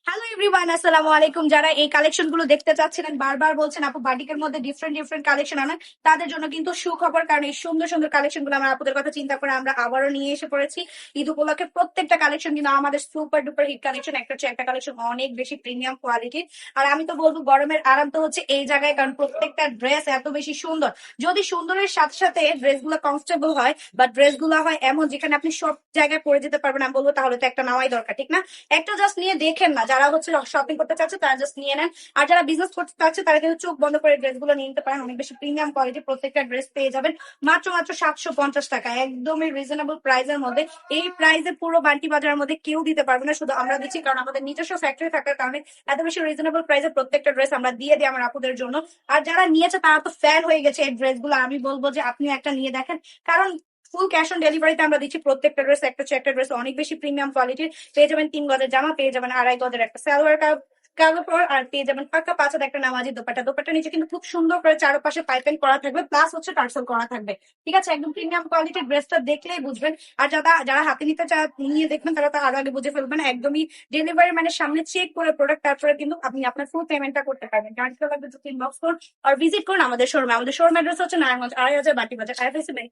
Hello everyone, আসসালামু আলাইকুম। যারা এই কালেকশন গুলো দেখতে চাচ্ছিলেন, বারবার বলছেন আপু বাটিকের মধ্যে ডিফারেন্ট ডিফারেন্ট কালেকশন আনেন, তাদের জন্য কিন্তু সুখবর। কারণ এই সুন্দর সুন্দর কালেকশন গুলো আমরা আপুদের কথা চিন্তা করে আমরা আবারও নিয়ে এসে পড়েছি। ঈদ উপলক্ষে প্রত্যেকটা কালেকশন কিন্তু আমাদের সুপার ডুপার হিট কালেকশন। একটা হচ্ছে একটা কালেকশন অনেক বেশি প্রিমিয়াম কোয়ালিটি। আর আমি তো বলবো গরমের আরাম তো হচ্ছে এই জায়গায়, কারণ প্রত্যেকটা ড্রেস এত বেশি সুন্দর। যদি সুন্দরের সাথে সাথে ড্রেস গুলো কমফোর্টেবল হয় বা ড্রেস গুলো হয় এমন যেখানে আপনি সব জায়গায় পরে যেতে পারবেন, আমি বলবো তাহলে তো একটা নেওয়াই দরকার, ঠিক না? একটা জাস্ট নিয়ে দেখেন না, যারা হচ্ছে শপিং করতে চাচ্ছে তারা জাস্ট নিয়ে নেন। আর যারা বিজনেস করতে চাচ্ছে তারা কিন্তু চোখ বন্ধ করে ড্রেস গুলো নিয়ে নিতে পারেন। অনেক বেশি প্রিমিয়াম কোয়ালিটি প্রত্যেকটা ড্রেস পেয়ে যাবেন মাত্র মাত্র 750 টাকা, একদমই রিজনেবল প্রাইসের মধ্যে। এই প্রাইসে পুরো বান্টি বাজারের মধ্যে কেউ দিতে পারবে না, শুধু আমরা দিচ্ছি, কারণ আমাদের নিজস্ব ফ্যাক্টরি থাকার কারণে এত বেশি রিজনেবল প্রাইসে প্রত্যেকটা ড্রেস আমরা দিয়ে দিই আমার আপুদের জন্য। আর যারা নিয়েছে তারা তো ফ্যান হয়ে গেছে এই ড্রেস গুলো। আমি বলবো যে আপনিও একটা নিয়ে দেখেন, কারণ ফুল ক্যাশ অন ডেলিভারিতে আমরা দিচ্ছি প্রত্যেকটা ড্রেস। একটা ড্রেস অনেক বেশি প্রিমিয়াম কোয়ালিটির পেয়ে যাবেন। 3 গজের জামা পেয়ে যাবেন, 2.5 গজের একটা সালোয়ার কাপড়, আর পেয়ে যাবেন পাক্কা 5 হাত একটা নামাজি দোপাট্টা। দোপাট্টার নিচে কিন্তু খুব সুন্দর করে চারপাশে পাইপিং করা থাকবে, প্লাস হচ্ছে টার্সেল করা থাকবে। ঠিক আছে, একদম প্রিমিয়াম কোয়ালিটির ড্রেসটা দেখলেই বুঝবেন। আর যারা যারা হাতে নিতে নিয়ে দেখবেন তারা তো আরো আগে বুঝে ফেলবেন। একদমই ডেলিভারি মানে সামনে চেক করে প্রোডাক্ট, তারপরে কিন্তু আপনি আপনার ফুল পেমেন্টটা করতে পারবেন। গাড়িতে লাগবে ইনবক্স করুন আর ভিজিট করুন আমাদের শোরুমে। আমাদের শোরুম অ্যাড্রেস হচ্ছে নারায়ণগঞ্জ 2.5 বাটি বাজার, IFSC ব্যাংক।